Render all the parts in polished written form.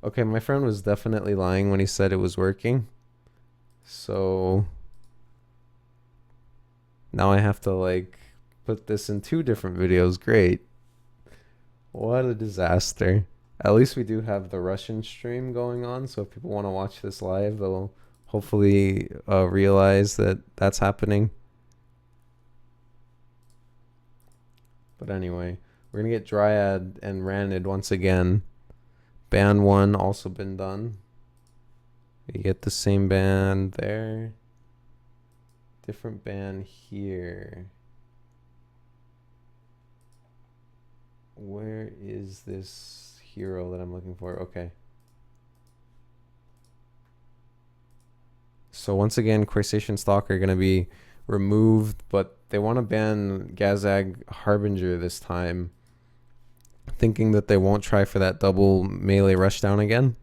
Okay, my friend was definitely lying when he said it was working. So now I have to like put this in two different videos. Great. What a disaster. At least we do have the Russian stream going on, so if people want to watch this live, they'll hopefully realize that that's happening. But anyway, we're gonna get Dryad and Ranid once again. Band 1 also been done. We get the same band there. Different band here. Where is this hero that I'm looking for? Okay. So once again, Corsation Stalker are going to be removed, but they want to ban Gazag Harbinger this time, thinking that they won't try for that double melee rushdown again.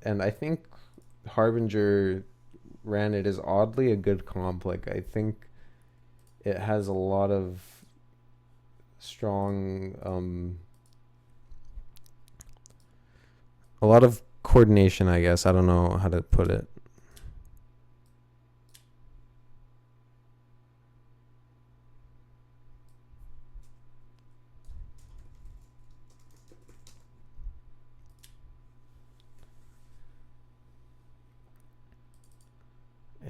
And I think Harbinger Ranid is oddly a good comp. Like, I think it has a lot of strong, a lot of coordination, I guess. I don't know how to put it.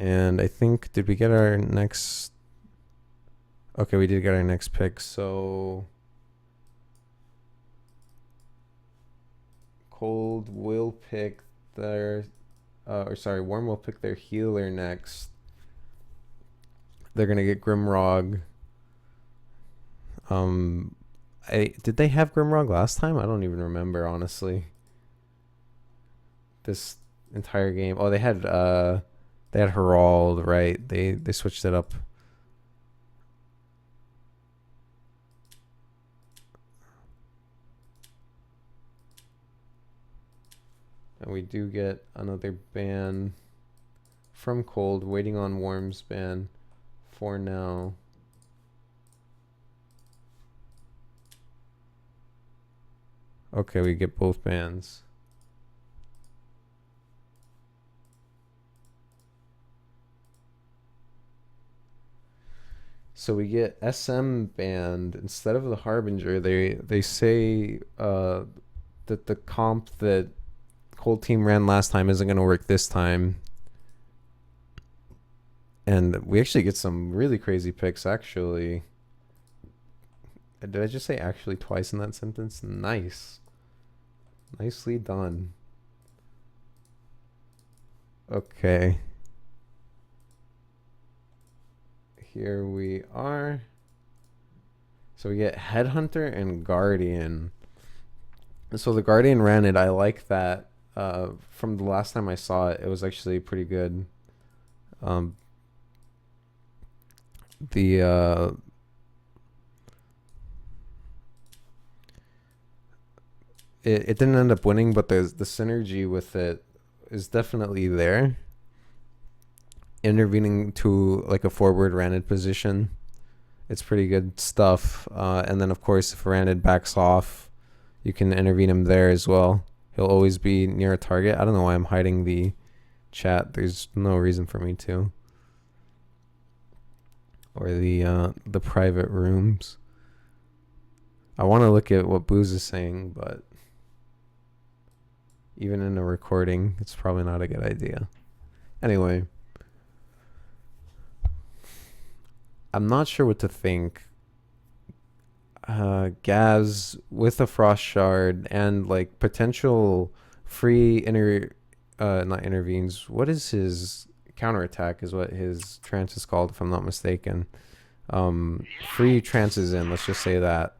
And I think, did we get our next? Okay, we did get our next pick. So Cold will pick their, or sorry, Warm will pick their healer next. They're gonna get Grimrog. Did they have Grimrog last time? I don't even remember, honestly. This entire game. Oh, they had Herald, right? They switched it up. And we do get another ban from Cold, waiting on Warm's ban for now. Okay, we get both bans. So we get SM banned instead of the Harbinger. They say that the comp that Cold Team ran last time isn't going to work this time. And we actually get some really crazy picks, actually. Did I just say actually twice in that sentence? Nice. Nicely done. Okay. Here we are. So we get Headhunter and Guardian. So the Guardian ran it. I like that. From the last time I saw it, it was actually pretty good. It didn't end up winning, but the synergy with it is definitely there. Intervening to like a forward Ranid position, it's pretty good stuff. And then of course, if Ranid backs off, you can intervene him there as well. He'll always be near a target. I don't know why I'm hiding the chat. There's no reason for me to. Or the private rooms. I want to look at what Booze is saying, but even in a recording, it's probably not a good idea. Anyway, I'm not sure what to think. Gaz with a Frost Shard and like potential free not intervenes. What is his counterattack? Is what his trance is called, if I'm not mistaken. Free trances in. Let's just say that.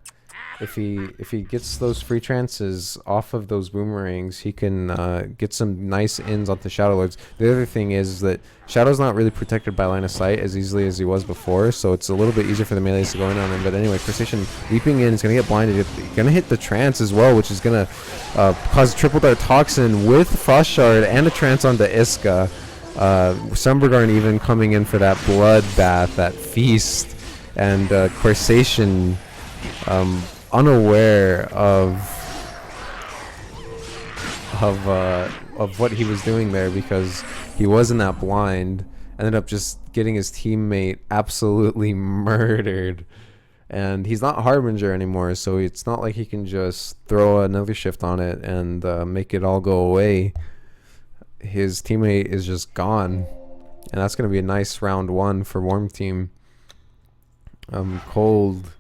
if he gets those free trances off of those boomerangs, he can get some nice ins onto Shadow Lords. The other thing is that Shadow's not really protected by line of sight as easily as he was before, so it's a little bit easier for the melees to go in on him. But anyway, Crustacean leaping in is going to get blinded. Going to hit the trance as well, which is going to cause triple dart toxin with Frost Shard and a trance onto Iska. Sumbergarn even coming in for that bloodbath, that feast, and Corsation unaware of what he was doing there, because he was in that blind, ended up just getting his teammate absolutely murdered. And he's not Harbinger anymore, so it's not like he can just throw another shift on it and make it all go away. His teammate is just gone, and that's going to be a nice round one for Warm Team. Cold,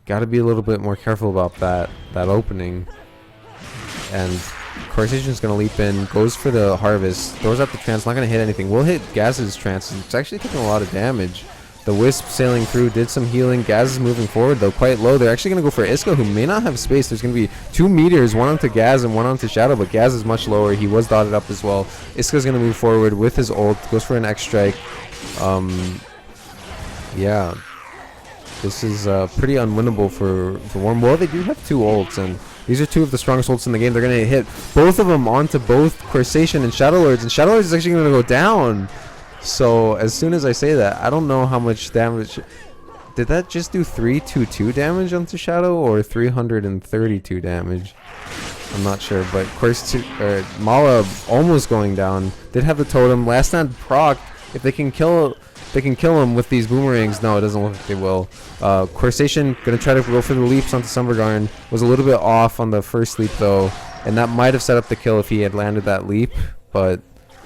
got to be a little bit more careful about that opening. And Corsation's going to leap in, goes for the Harvest, throws out the trance, not going to hit anything. Will hit Gaz's trance. It's actually taking a lot of damage. The Wisp sailing through did some healing. Gaz is moving forward, though, quite low. They're actually going to go for Iska, who may not have space. There's going to be 2 meteors, one onto Gaz and one onto Shadow, but Gaz is much lower. He was dotted up as well. Iska's going to move forward with his ult, goes for an X-Strike. Yeah. This is pretty unwinnable for Warm. Well, they do have 2 ults, and these are 2 of the strongest ults in the game. They're going to hit both of them onto both Corsation and Shadow Lords, and Shadow Lords is actually going to go down. So as soon as I say that, I don't know how much damage. Did that just do 322 damage onto Shadow, or 332 damage? I'm not sure, but Mala almost going down. Did have the totem. Last stand proc. If they can kill him with these boomerangs. No, it doesn't look like they will. Corsation gonna try to go for the leaps onto Sumbergarn. Was a little bit off on the first leap though, and that might have set up the kill if he had landed that leap, but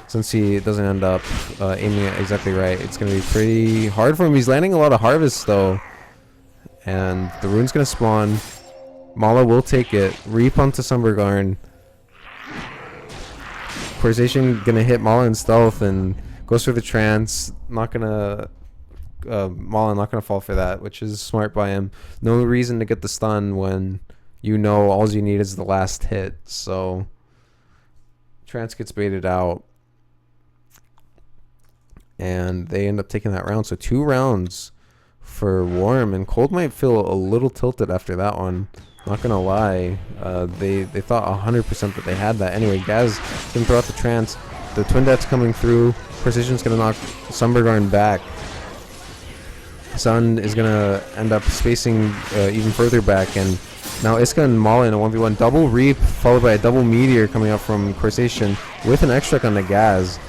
since he doesn't end up aiming it exactly right, it's going to be pretty hard for him. He's landing a lot of harvests, though. And the rune's going to spawn. Mala will take it. Reap onto Sumbergarn. Corsation going to hit Mala in stealth and goes for the trance. Not going to... Mala not going to fall for that, which is smart by him. No reason to get the stun when you know all you need is the last hit. So... Trance gets baited out. And they end up taking that round. So 2 rounds for Warm. And Cold might feel a little tilted after that one. Not going to lie. They thought 100% that they had that. Anyway, Gaz can throw out the trance. The Twin Death's coming through. Precision's going to knock Sumbergarn back. Sun is going to end up spacing even further back. And now Iska and Mala in a 1v1. Double Reap followed by a double Meteor coming out from Corsation with an X-Strike on the Gaz.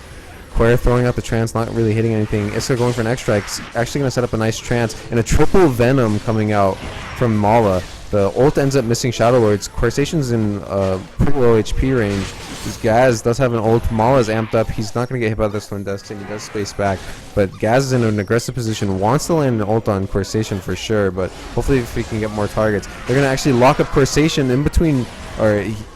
Quare throwing out the trance, not really hitting anything. Iska going for an X-Strike, actually going to set up a nice trance, and a triple Venom coming out from Mala. The ult ends up missing Shadow Lords. Corsation's in pretty low HP range. This Gaz does have an ult. Mala's amped up. He's not going to get hit by this Twin Destiny. He does space back. But Gaz is in an aggressive position. Wants to land an ult on Corsation for sure. But hopefully if we can get more targets. They're going to actually lock up Corsation in between,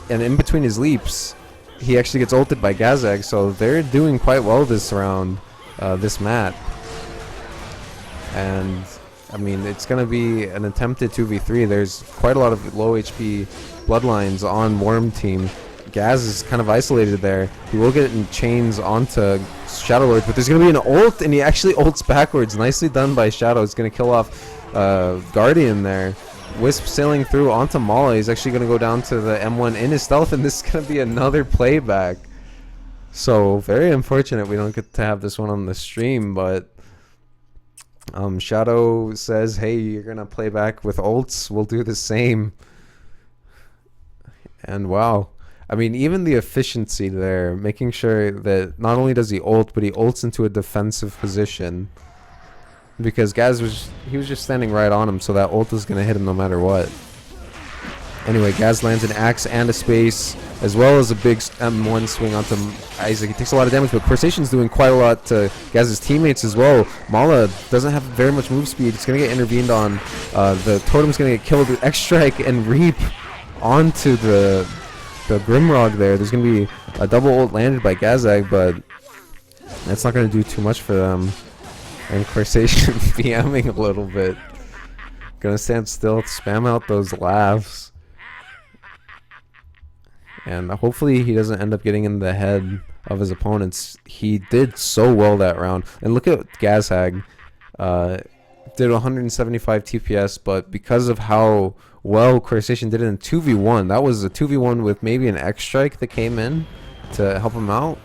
in between his leaps. He actually gets ulted by Gazag. So they're doing quite well this round, this map. And... I mean, it's going to be an attempted 2v3. There's quite a lot of low HP bloodlines on Worm Team. Gaz is kind of isolated there. He will get in chains onto Shadow Lord, but there's going to be an ult, and he actually ults backwards. Nicely done by Shadow. It's going to kill off Guardian there. Wisp sailing through onto Mala. He's actually going to go down to the M1 in his stealth, and this is going to be another playback. So, very unfortunate we don't get to have this one on the stream, but... Shadow says, hey, you're gonna play back with ults, we'll do the same. And wow, I mean, even the efficiency there, making sure that not only does he ult, but he ults into a defensive position, because Gaz was just standing right on him, so that ult is gonna hit him no matter what. Anyway, Gaz lands an axe and a space, as well as a big M1 swing onto Isaac. He takes a lot of damage, but Corsation's doing quite a lot to Gaz's teammates as well. Mala doesn't have very much move speed. It's going to get intervened on. The Totem's going to get killed with X-Strike and Reap onto the Grimrog there. There's going to be a double ult landed by Gazag, but that's not going to do too much for them. And Corsation BMing a little bit. Gonna stand still, spam out those laughs. And hopefully he doesn't end up getting in the head of his opponents. He did so well that round. And look at Gazhag. Did 175 TPS, but because of how well Corsation did it in 2v1, that was a 2v1 with maybe an X strike that came in to help him out.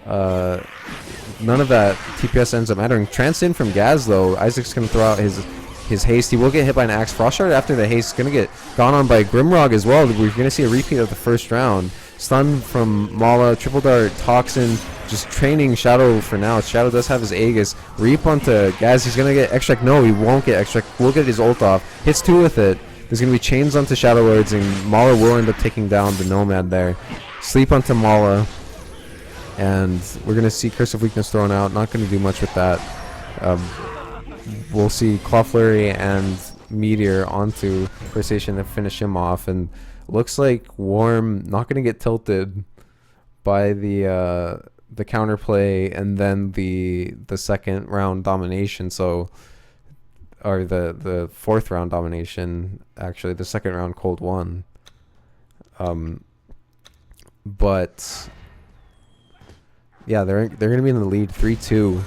None of that TPS ends up mattering. Trance in from Gaz though. Isaac's gonna throw out his haste. He will get hit by an axe. Frost Shard after the haste is gonna get gone on by Grimrog as well. We're gonna see a repeat of the first round. Stun from Mala, triple dart, Toxin, just training Shadow for now. Shadow does have his Aegis. Reap onto Gaz. He's gonna get extract. No, he won't get extract. We'll get his ult off. Hits 2 with it. There's gonna be chains onto Shadow Lords, and Mala will end up taking down the Nomad there. Sleep onto Mala, and we're gonna see Curse of Weakness thrown out. Not gonna do much with that. We'll see Claw Flurry and Meteor onto Corsation to finish him off, and looks like Warm not going to get tilted by the counterplay and then the second round domination. So, or the fourth round domination, actually the second round cold one. But yeah, they're going to be in the lead 3-2.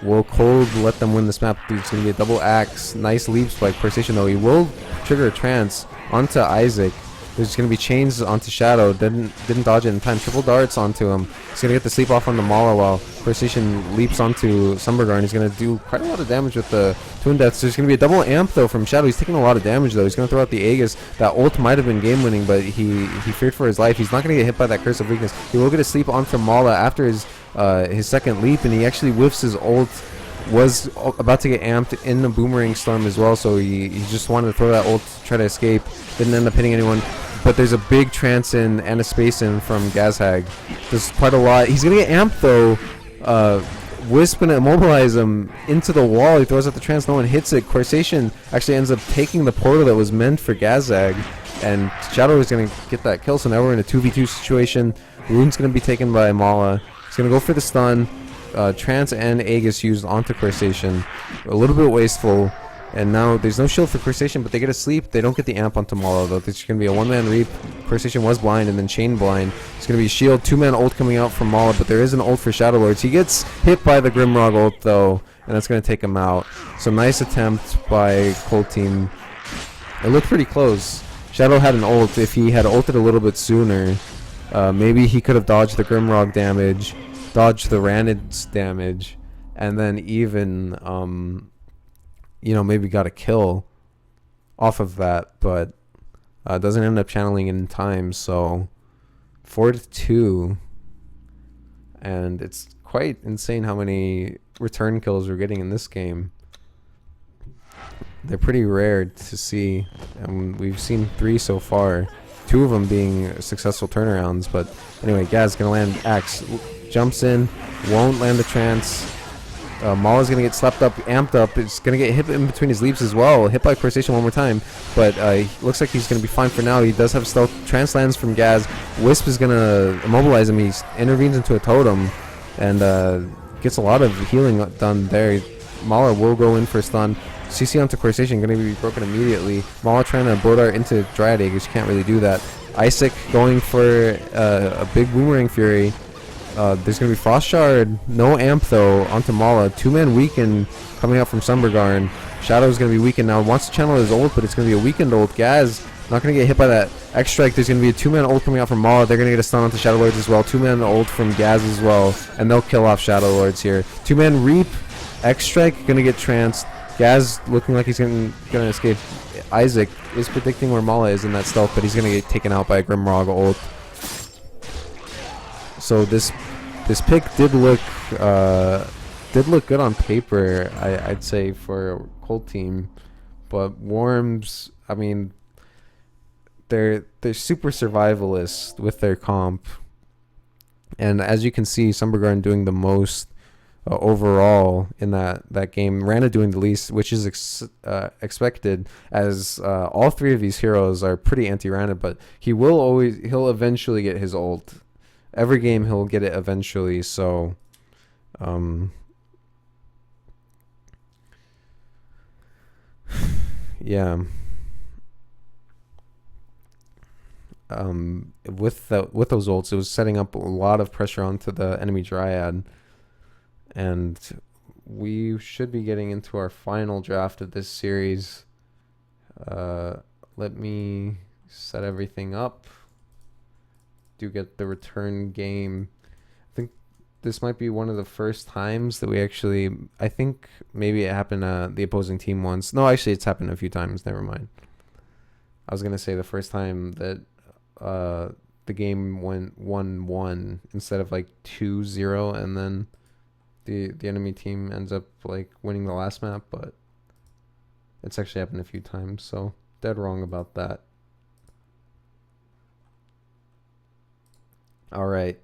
Will Cold let them win this map? It's going to be a double axe. Nice leaps by Corsation though. He will trigger a trance onto Isaac. There's going to be chains onto Shadow. Didn't dodge it in time. Triple darts onto him. He's going to get the sleep off on the Mala while Corsation leaps onto Sumbergarn. He's going to do quite a lot of damage with the Twin Deaths. There's going to be a double amp though from Shadow. He's taking a lot of damage though. He's going to throw out the Aegis. That ult might have been game winning, but he feared for his life. He's not going to get hit by that Curse of Weakness. He will get a sleep onto Mala after his second leap, and he actually whiffs his ult. Was about to get amped in the Boomerang Storm as well, so he just wanted to throw that ult to try to escape. Didn't end up hitting anyone, but there's a big trance in and a space in from Gazhag. There's quite a lot. He's gonna get amped though. Wisp gonna immobilize him into the wall. He throws out the trance, no one hits it. Corsation actually ends up taking the portal that was meant for Gazhag, and Shadow is gonna get that kill. So now we're in a 2v2 situation. Rune's gonna be taken by Mala. He's gonna go for the stun. Trance and Aegis used onto Corsation. A little bit wasteful. And now there's no shield for Corsation, but they get a sleep. They don't get the amp onto Mala though. There's going to be a one-man reap. Corsation was blind and then chain blind. It's going to be a shield. 2-man ult coming out from Mala, but there is an ult for Shadow Lords. He gets hit by the Grimrog ult though, and that's going to take him out. So nice attempt by Cold Team. It looked pretty close. Shadow had an ult. If he had ulted a little bit sooner, maybe he could have dodged the Grimrog damage, dodged the Ranid's damage, and then even maybe got a kill off of that, but doesn't end up channeling in time. So 4-2, and it's quite insane how many return kills we're getting in this game. They're pretty rare to see, and we've seen 3 so far, 2 of them being successful turnarounds. But anyway, Gaz gonna land axe, jumps in, won't land the trance. Mala's going to get slapped up, amped up. It's going to get hit in between his leaps as well. Hit by Corsation one more time. But looks like he's going to be fine for now. He does have stealth. Trance lands from Gaz. Wisp is going to immobilize him. He intervenes into a totem and gets a lot of healing done there. Mala will go in for a stun. CC onto Corsation, going to be broken immediately. Mala trying to bow dart into Dryad Egg, which can't really do that. Isaac going for a big Boomerang Fury. There's going to be Frost Shard, no amp though, onto Mala. 2-man weaken coming out from Sumbergarn. Shadow's going to be weakened now. Wants to channel his ult, but it's going to be a weakened ult. Gaz not going to get hit by that X Strike. There's going to be a 2-man ult coming out from Mala. They're going to get a stun onto Shadow Lords as well. 2-man ult from Gaz as well, and they'll kill off Shadow Lords here. 2-man Reap, X Strike going to get tranced. Gaz looking like he's going to escape. Isaac is predicting where Mala is in that stealth, but he's going to get taken out by a Grimrog ult. So this pick did look good on paper, I'd say, for Cold Team, but Worms, I mean, they're super survivalist with their comp, and as you can see, Sumbergarn doing the most overall in that game. Rana doing the least, which is expected, as all 3 of these heroes are pretty anti-Rana, but he'll eventually get his ult. Every game he'll get it eventually, so yeah. With those ults, it was setting up a lot of pressure onto the enemy Dryad, and we should be getting into our final draft of this series. Let me set everything up. Do get the return game. I think this might be one of the first times that we actually. I think maybe it happened the opposing team once. No, actually, it's happened a few times. Never mind. I was gonna say the first time that the game went 1-1 instead of like 2-0, and then the enemy team ends up like winning the last map, but it's actually happened a few times, so dead wrong about that. All right,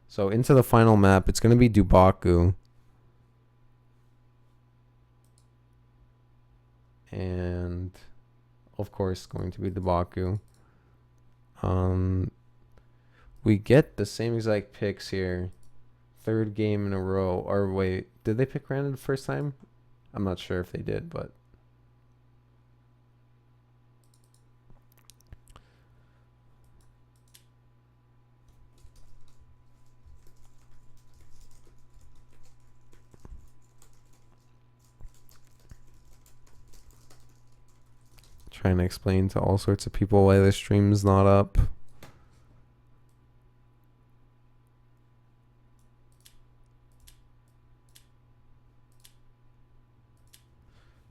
so into the final map, it's gonna be Dubaku, and of course going to be Dubaku. We get the same exact picks here. Third game in a row. Or wait, did they pick random the first time? I'm not sure if they did, but trying to explain to all sorts of people why the stream's not up.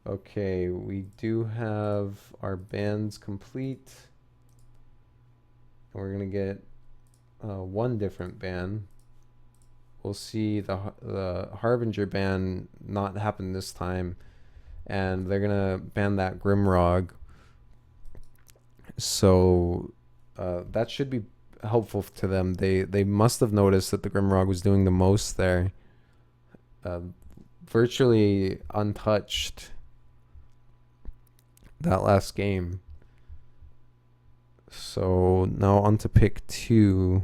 Okay, we do have our bands complete. And we're going to get one different band. We'll see the Harbinger ban not happen this time. And they're going to ban that Grimrog. So that should be helpful to them. They must have noticed that the Grimrog was doing the most there. Virtually untouched that last game. So now on to pick 2.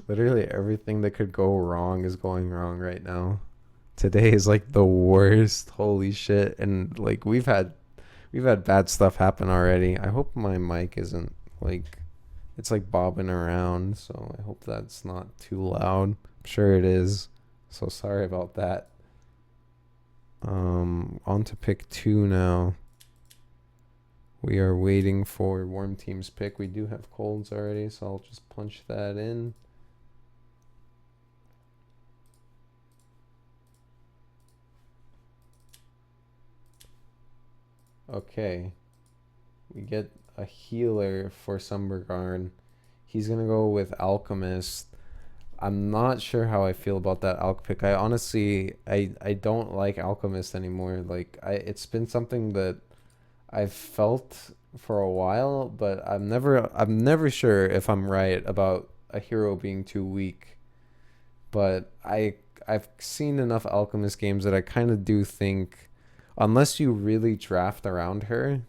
Literally everything that could go wrong is going wrong right now. Today is like the worst. Holy shit. And like we've had bad stuff happen already. I hope my mic isn't like it's like bobbing around, so I hope that's not too loud. I'm sure it is. So sorry about that. On to pick 2 now. We are waiting for Warm Team's pick. We do have colds already, so I'll just punch that in. Okay. We get a healer for Sumbergarn. He's going to go with Alchemist. I'm not sure how I feel about that Alch pick. I honestly, I don't like Alchemist anymore. Like, it's been something that I've felt for a while, but I'm never sure if I'm right about a hero being too weak. But I've seen enough Alchemist games that I kind of do think, unless you really draft around her,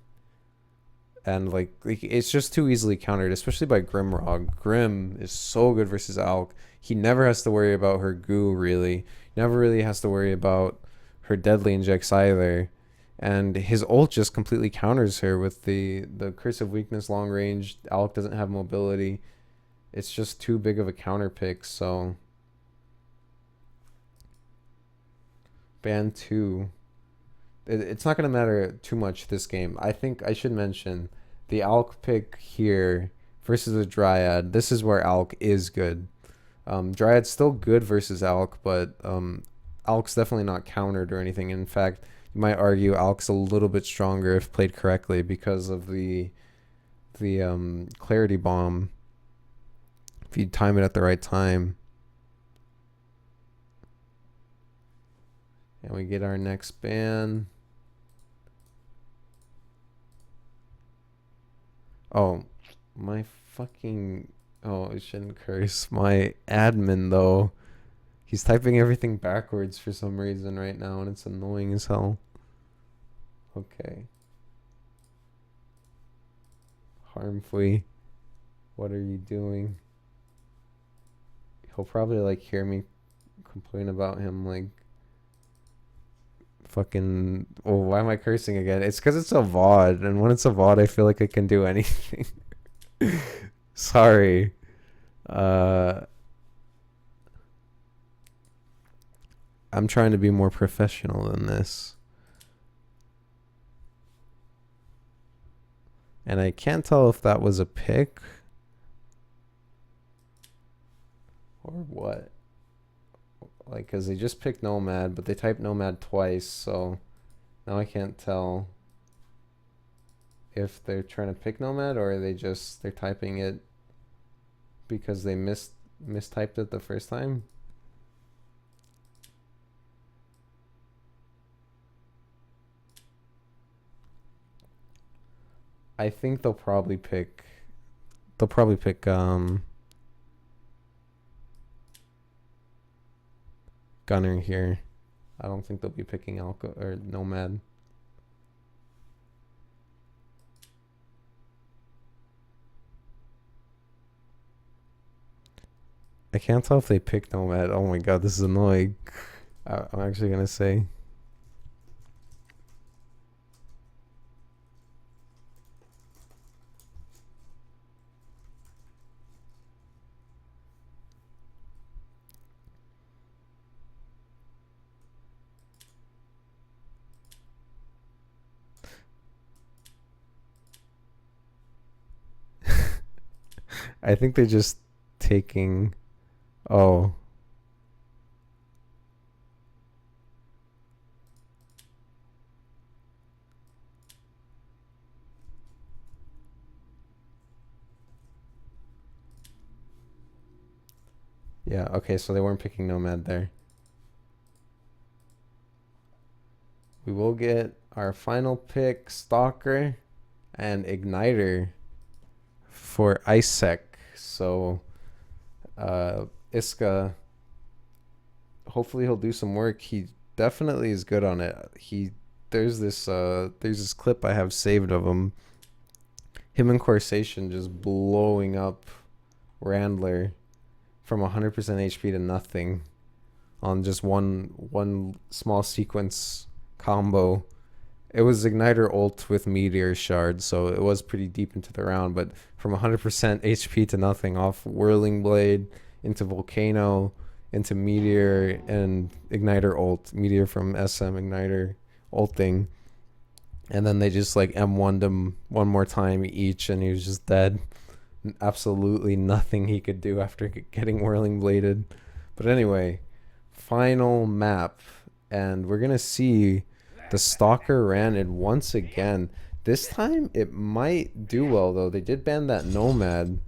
and like it's just too easily countered, especially by Grimrog. Grim is so good versus Alk. He never has to worry about her goo, really. Never really has to worry about her deadly injects either. And his ult just completely counters her with the Curse of Weakness long range. Alk doesn't have mobility. It's just too big of a counter pick, so ban 2. It's not going to matter too much this game. I think I should mention the Alk pick here versus a Dryad. This is where Alk is good. Dryad's still good versus Alk, but Alk's definitely not countered or anything. In fact, you might argue Alk's a little bit stronger if played correctly because of the Clarity Bomb. If you time it at the right time. And we get our next ban. Oh, my fucking... Oh, I shouldn't curse. My admin, though, he's typing everything backwards for some reason right now, and it's annoying as hell. Okay. Harmfully. What are you doing? He'll probably, like, hear me complain about him, like, fucking... Oh, why am I cursing again? It's because it's a VOD, and when it's a VOD, I feel like I can do anything. Sorry. I'm trying to be more professional than this. And I can't tell if that was a pick or what. Like, because they just picked Nomad, but they typed Nomad twice, so now I can't tell if they're trying to pick Nomad or they're typing it because they mistyped it the first time. I think they'll probably pick Gunner here. I don't think they'll be picking Alco or Nomad. I can't tell if they picked Nomad. Oh my god, this is annoying. I'm actually gonna say. I think they're just taking... Oh. Yeah, okay, so they weren't picking Nomad there. We will get our final pick, Stalker and Igniter for ISEC. So Iska, hopefully he'll do some work. He definitely is good on it. There's this clip I have saved of him and Corsation just blowing up Randler from 100% HP to nothing on just one small sequence combo. It was Igniter ult with Meteor Shard, so it was pretty deep into the round, but from 100% HP to nothing off Whirling Blade into Volcano into Meteor and Igniter ult. Meteor from SM, Igniter ulting. And then they just like M1'd him one more time each, and he was just dead. Absolutely nothing he could do after getting Whirling Bladed. But anyway, final map, and we're going to see the Stalker ran it once again. This time it might do well though. They did ban that Nomad,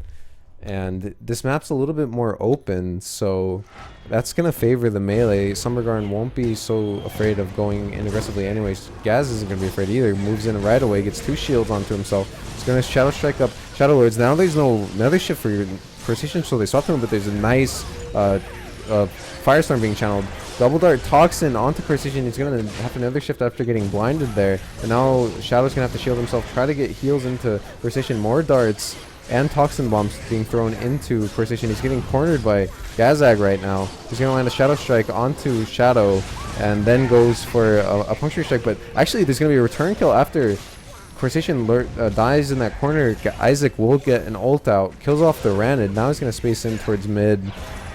and this map's a little bit more open, so that's gonna favor the melee. Summergarden won't be so afraid of going in aggressively anyways. Gaz isn't gonna be afraid either. Moves in right away, gets 2 shields onto himself. He's gonna Shadow Strike up Shadow Lords. Now there's no nether shift for your precision, so they swapped him, but there's a nice Firestorm being channeled. Double Dart Toxin onto Precision. He's going to have another shift after getting blinded there. And now Shadow's going to have to shield himself, try to get heals into Precision. More darts and Toxin Bombs being thrown into Precision. He's getting cornered by Gazag right now. He's going to land a Shadow Strike onto Shadow and then goes for a Puncture Strike. But actually, there's going to be a return kill after Precision dies in that corner. Isaac will get an ult out, kills off the Ranid. Now he's going to space in towards mid.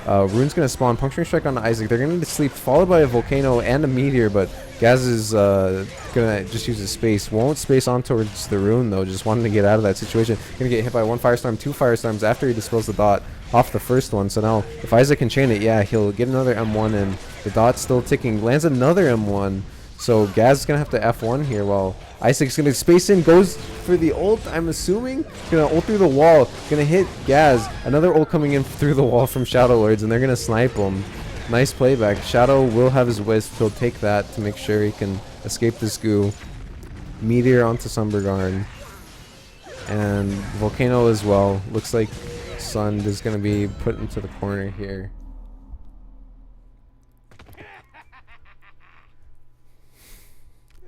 Rune's going to spawn Puncturing Strike on Isaac. They're going to need to sleep, followed by a Volcano and a Meteor, but Gaz is going to just use his space. Won't space on towards the Rune, though, just wanting to get out of that situation. Going to get hit by 1 Firestorm, 2 Firestorms after he dispels the dot off the first one. So now, if Isaac can chain it, yeah, he'll get another M1, and the dot's still ticking. Lands another M1. So Gaz is going to have to F1 here while Isaac's going to space in, goes for the ult, I'm assuming. Going to ult through the wall, going to hit Gaz. Another ult coming in through the wall from Shadow Lords, and they're going to snipe him. Nice playback. Shadow will have his Wisp. He'll take that to make sure he can escape this goo. Meteor onto Summergarden. And Volcano as well. Looks like Sun is going to be put into the corner here.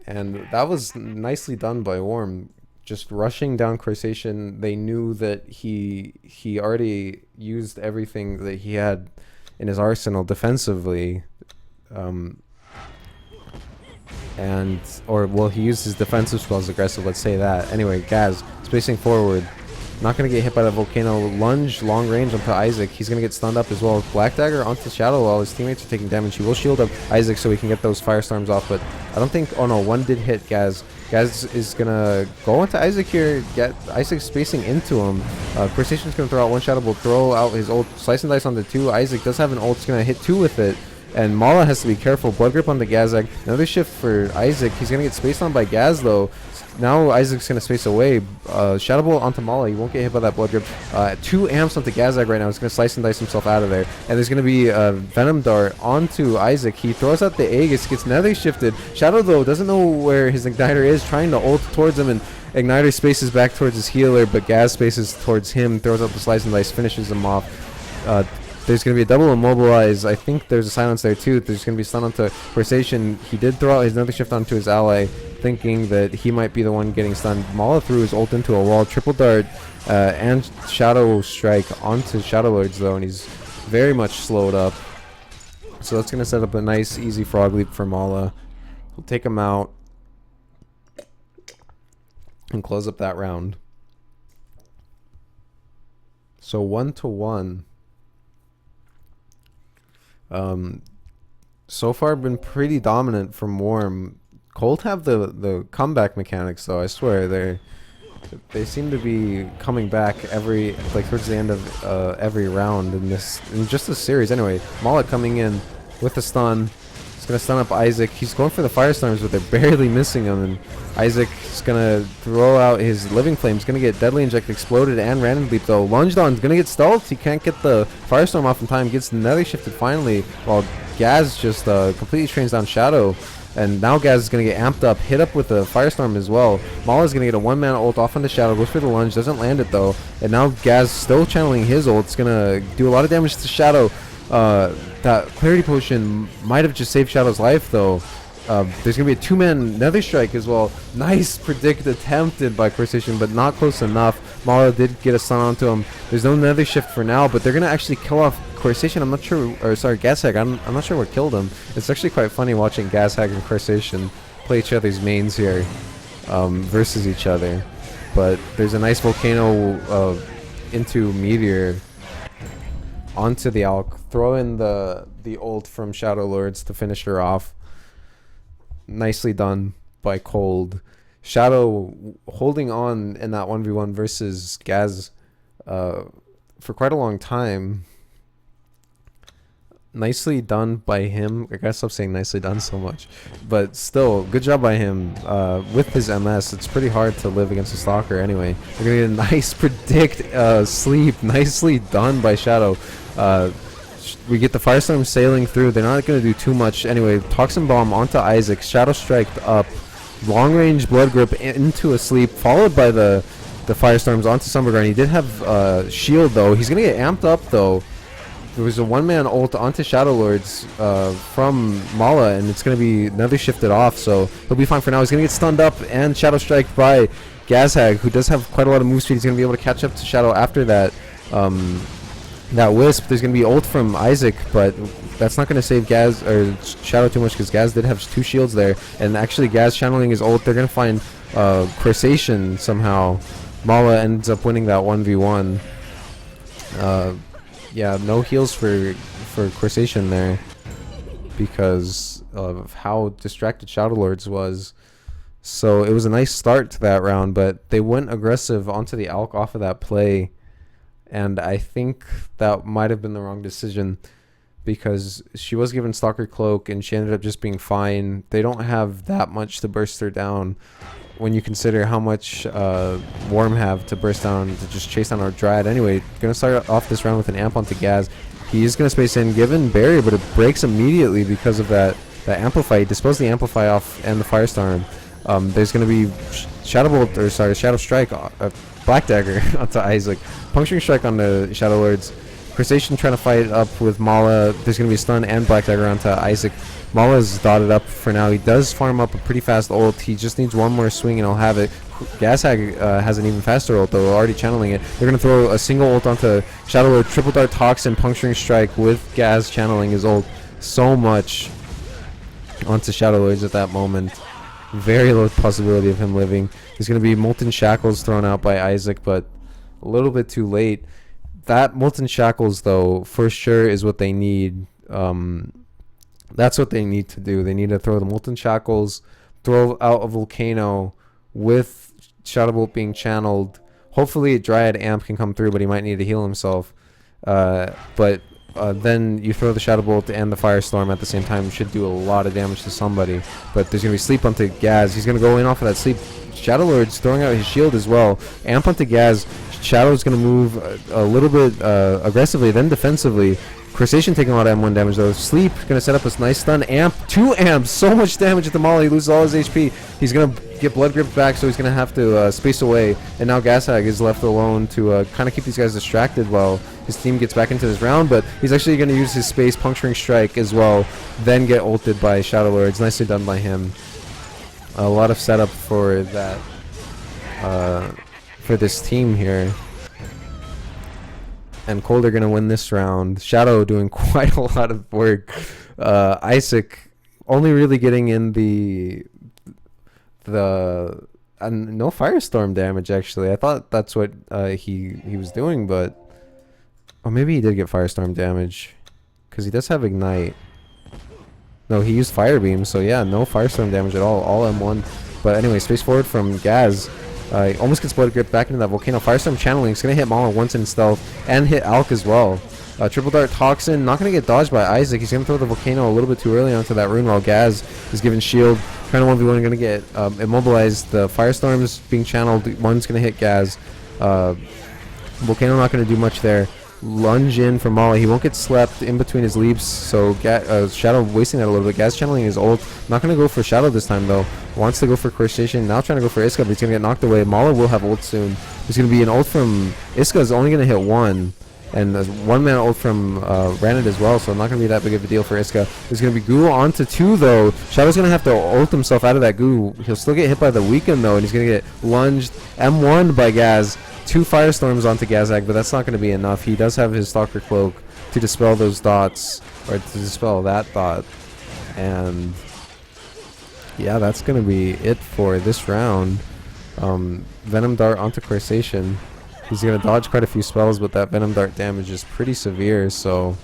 And that was nicely done by Worm. Just rushing down Crusacian. They knew that he already used everything that he had in his arsenal defensively. He used his defensive spells aggressive, let's say that. Anyway, Gaz, spacing forward. Not going to get hit by that Volcano. Lunge, long range onto Isaac. He's going to get stunned up as well. Black Dagger onto Shadow while his teammates are taking damage. He will shield up Isaac so he can get those Firestorms off, but I don't think... Oh no, one did hit Gaz. Gaz is going to go into Isaac here. Get Isaac spacing into him. Crusacian's going to throw out one Shadow. Will throw out his ult. Slice and dice onto two. Isaac does have an ult. He's going to hit two with it. And Mala has to be careful. Blood Grip onto Gazag. Another shift for Isaac. He's going to get spaced on by Gaz though. Now Isaac's going to space away. Shadow Bolt onto Mala. He won't get hit by that Blood Grip. 2 amps onto Gazag right now. He's going to slice and dice himself out of there. And there's going to be a Venom Dart onto Isaac. He throws out the Aegis. Gets nether shifted. Shadow though doesn't know where his Igniter is. Trying to ult towards him. And Igniter spaces back towards his healer. But Gaz spaces towards him. Throws out the slice and dice. Finishes him off. There's going to be a double immobilize. I think there's a silence there too. There's going to be stun onto Crusacian. He did throw out his nether shift onto his ally, thinking that he might be the one getting stunned. Mala threw his ult into a wall. Triple dart and Shadow Strike onto Shadow Lords though, and he's very much slowed up. So that's going to set up a nice easy frog leap for Mala. He'll take him out and close up that round. So 1-1. So far been pretty dominant from Worm. Colt have the comeback mechanics though. I swear they seem to be coming back towards the end of every round in just this series. Anyway, Mala coming in with a stun. He's gonna stun up Isaac. He's going for the Firestorms, but they're barely missing him. And Isaac is gonna throw out his Living Flame. He's gonna get Deadly Inject exploded and Random Leap though. Lunged on, gonna get stalled. He can't get the Firestorm off in time. Gets nether shifted finally, while Gaz just completely trains down Shadow. And now Gaz is gonna get amped up, hit up with a Firestorm as well. Mala's gonna get a 1-man ult off onto Shadow. Goes for the lunge, doesn't land it though. And now Gaz still channeling his ult. It's gonna do a lot of damage to Shadow. That Clarity Potion might have just saved Shadow's life though. There's going to be a 2-man Nether Strike as well. Nice predict attempted by Crusacian, but not close enough. Mala did get a stun onto him. There's no Nether Shift for now, but they're going to actually kill off Crusacian. I'm not sure, or sorry, Gazhag. I'm not sure what killed him. It's actually quite funny watching Gazhag and Crusacian play each other's mains here versus each other. But there's a nice Volcano into Meteor onto the Alk. Throw in the ult from Shadow Lords to finish her off. Nicely done by Cold. Shadow holding on in that 1v1 versus Gaz for quite a long time. Nicely done by him. I gotta stop saying nicely done so much. But still, good job by him. With his MS, it's pretty hard to live against a Stalker anyway. We're gonna get a nice predict sleep. Nicely done by Shadow. We get the Firestorm sailing through. They're not going to do too much. Anyway, Toxin Bomb onto Isaac. Shadow Strike up. Long range Blood Grip into a sleep. Followed by the Firestorms onto Summerguard. He did have shield though. He's going to get amped up though. There was a 1-man ult onto Shadow Lords from Mala, and it's going to be another shifted off. So he'll be fine for now. He's going to get stunned up and Shadow Strike by Gazhag, who does have quite a lot of move speed. He's going to be able to catch up to Shadow after that. That Wisp. There's going to be ult from Isaac, but that's not going to save Gaz or Shadow too much because Gaz did have 2 shields there. And actually Gaz channeling his ult, they're going to find Crusacian somehow. Mala ends up winning that 1v1. Yeah, no heals for Crusacian there because of how distracted Shadow Lords was. So it was a nice start to that round, but they went aggressive onto the Alk off of that play. And I think that might have been the wrong decision because she was given Stalker Cloak and she ended up just being fine. They don't have that much to burst her down when you consider how much Worm have to burst down to just chase down our Dryad. Anyway, going to start off this round with an amp onto Gaz. He is going to space in, given barrier, but it breaks immediately because of that Amplify. He disposed the Amplify off and the Firestorm. There's going to be Shadow Strike Black Dagger onto Isaac. Puncturing Strike on the Shadow Lords. Crustacean trying to fight up with Mala. There's going to be a stun and Black Dagger onto Isaac. Mala's dotted up for now. He does farm up a pretty fast ult. He just needs one more swing and he'll have it. Gashag has an even faster ult though, already channeling it. They're going to throw a single ult onto Shadow Lord. Triple Dart Toxin, Puncturing Strike with Gaz channeling his ult so much onto Shadow Lords at that moment. Very low possibility of him living. There's going to be Molten Shackles thrown out by Isaac, but a little bit too late. That Molten Shackles, though, for sure is what they need. That's what they need to do. They need to throw the Molten Shackles, throw out a Volcano with Shadow Bolt being channeled. Hopefully, Dryad Amp can come through, but he might need to heal himself. Then you throw the Shadow Bolt and the Firestorm at the same time. Should do a lot of damage to somebody. But there's going to be Sleep onto Gaz. He's going to go in off of that Sleep. Shadow Lord's throwing out his shield as well. Amp onto Gaz. Shadow's going to move a little bit aggressively, then defensively. Crustacean taking a lot of M1 damage though. Sleep going to set up a nice stun. Amp, 2 amps, so much damage at the Molly. He loses all his HP. He's going to get Blood Grip back, so he's going to have to space away. And now Gashag is left alone to kind of keep these guys distracted while his team gets back into this round. But he's actually going to use his space Puncturing Strike as well, then get ulted by Shadow Lords. Nicely done by him. A lot of setup for that, for this team here. And Cold are going to win this round. Shadow doing quite a lot of work. Isaac only really getting in the no Firestorm damage, actually. I thought that's what he was doing, but... Oh, maybe he did get Firestorm damage. Because he does have Ignite. No, he used Fire Beam, so yeah, no Firestorm damage at all M1. But anyway, space forward from Gaz. He almost gets Blood Grip back into that Volcano. Firestorm channeling. It's going to hit Mala once in stealth and hit Alk as well. Triple Dart Toxin. Not going to get dodged by Isaac. He's going to throw the Volcano a little bit too early onto that rune while Gaz is given shield. Trying to 1v1, going to get immobilized. The Firestorm's being channeled. One's going to hit Gaz. Volcano not going to do much there. Lunge in for Mala. He won't get slept in between his leaps, so Shadow wasting that a little bit. Gaz channeling his ult. Not going to go for Shadow this time though. Wants to go for Crustacean. Now trying to go for Iska, but he's going to get knocked away. Mala will have ult soon. There's going to be an ult from Iska is only going to hit one. And there's 1-man ult from Ranid as well, so not going to be that big of a deal for Iska. There's going to be goo onto 2 though. Shadow's going to have to ult himself out of that goo. He'll still get hit by the weaken though, and he's going to get lunged M1 by Gaz. 2 Firestorms onto Gazag, but that's not going to be enough. He does have his Stalker Cloak to dispel those dots, or to dispel that dot. And yeah, that's going to be it for this round. Venom Dart onto Crustacean. He's going to dodge quite a few spells, but that Venom Dart damage is pretty severe, so...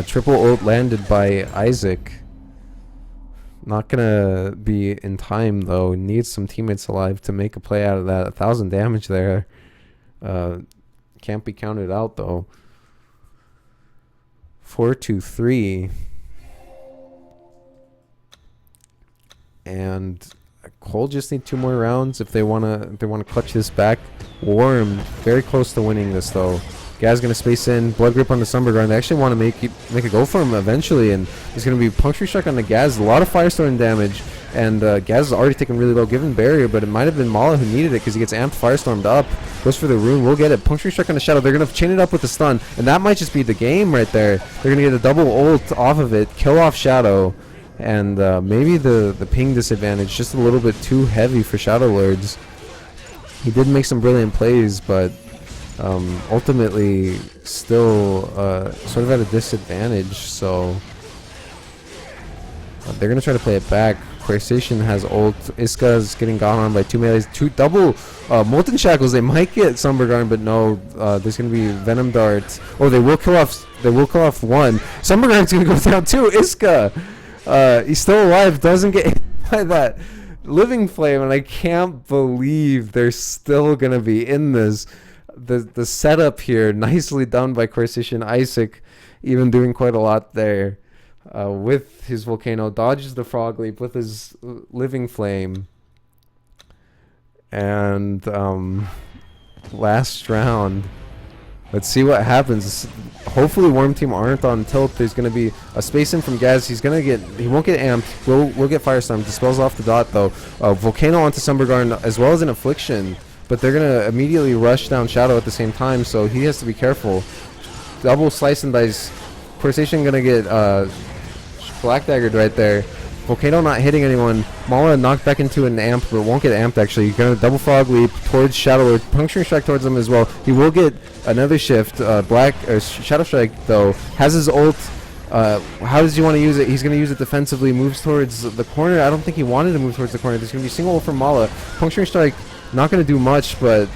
triple ult landed by Isaac. Not going to be in time, though. Needs some teammates alive to make a play out of that. 1,000 damage there. Can't be counted out, though. 4-2-3. And... Cole just need 2 more rounds if they wanna clutch this back. Worm very close to winning this though. Gaz gonna space in, Blood Grip on the Sunburguard. They actually want to make a go for him eventually, and there's gonna be Puncturing Strike on the Gaz. A lot of Firestorm damage, and Gaz is already taking really low given barrier, but it might have been Mala who needed it because he gets amped Firestormed up. Goes for the rune, we'll get it. Puncturing Strike on the Shadow. They're gonna chain it up with the stun, and that might just be the game right there. They're gonna get a double ult off of it, kill off Shadow. And maybe the ping disadvantage just a little bit too heavy for Shadow Lords. He did make some brilliant plays, but ultimately still sort of at a disadvantage. So they're gonna try to play it back. Crustacean has ult. Iska's getting gone on by 2 melees. 2 double Molten Shackles. They might get Sunburguard, but no. There's gonna be Venom Dart. Oh, they will kill off. They will kill off 1. Sunburguard's gonna go down 2. Iska. He's still alive, doesn't get hit by that Living Flame, and I can't believe they're still gonna be in this. The setup here, nicely done by Crustacean. Isaac even doing quite a lot there with his Volcano. Dodges the Frog Leap with his Living Flame. And last round. Let's see what happens. Hopefully Worm Team aren't on tilt. There's going to be a space in from Gaz. He won't get amped. We'll get Firestorm. Dispels off the dot though. Volcano onto Sunburguard as well as an Affliction. but they're gonna immediately rush down Shadow at the same time, so he has to be careful. Double slice and dice. Crustacean gonna get Black Daggered right there. Volcano not hitting anyone. Mala knocked back into an amp, but won't get amped actually. Gonna double frog leap towards Shadow Lord. Puncturing strike towards him as well. He will get another shift. Shadow Strike though has his ult. How does he want to use it? He's going to use it defensively. Moves towards the corner. I don't think he wanted to move towards the corner. There's going to be single ult from Mala. Puncturing strike not going to do much, but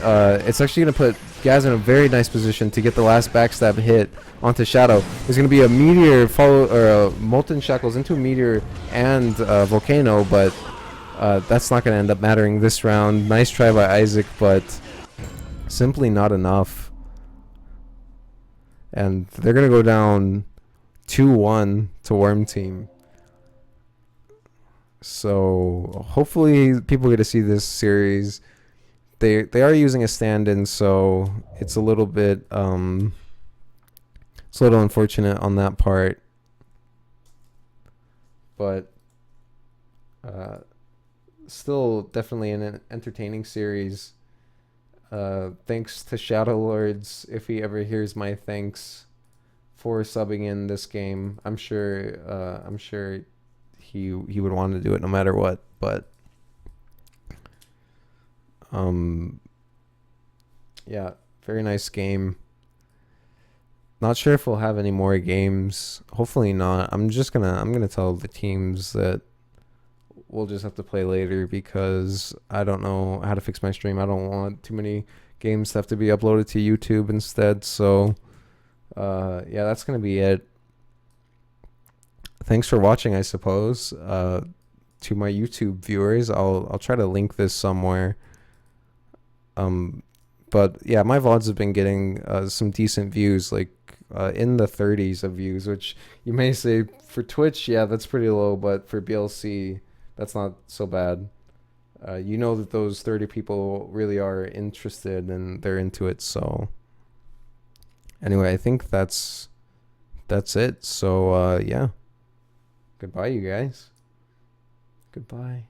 it's actually going to put Gaz in a very nice position to get the last backstab hit onto Shadow. There's going to be a meteor Molten Shackles into a meteor and Volcano, but that's not going to end up mattering this round. Nice try by Isaac, but simply not enough. And they're going to go down 2-1 to Worm Team. So hopefully people get to see this series. They are using a stand-in, so it's a little bit it's a little unfortunate on that part. But still definitely an entertaining series. Thanks to Shadow Lords, if he ever hears my thanks for subbing in this game. I'm sure he would want to do it no matter what, but yeah, very nice game. Not sure if we'll have any more games. Hopefully not. I'm gonna tell the teams that we'll just have to play later because I don't know how to fix my stream. I don't want too many games to have to be uploaded to YouTube instead. So yeah, that's gonna be it. Thanks for watching, I suppose. To my YouTube viewers, I'll try to link this somewhere. But yeah, my VODs have been getting some decent views, like in the 30s of views, which you may say for Twitch, yeah, that's pretty low, but for BLC, that's not so bad. You know that those 30 people really are interested and they're into it. So anyway, I think that's it. So yeah, goodbye, you guys. Goodbye.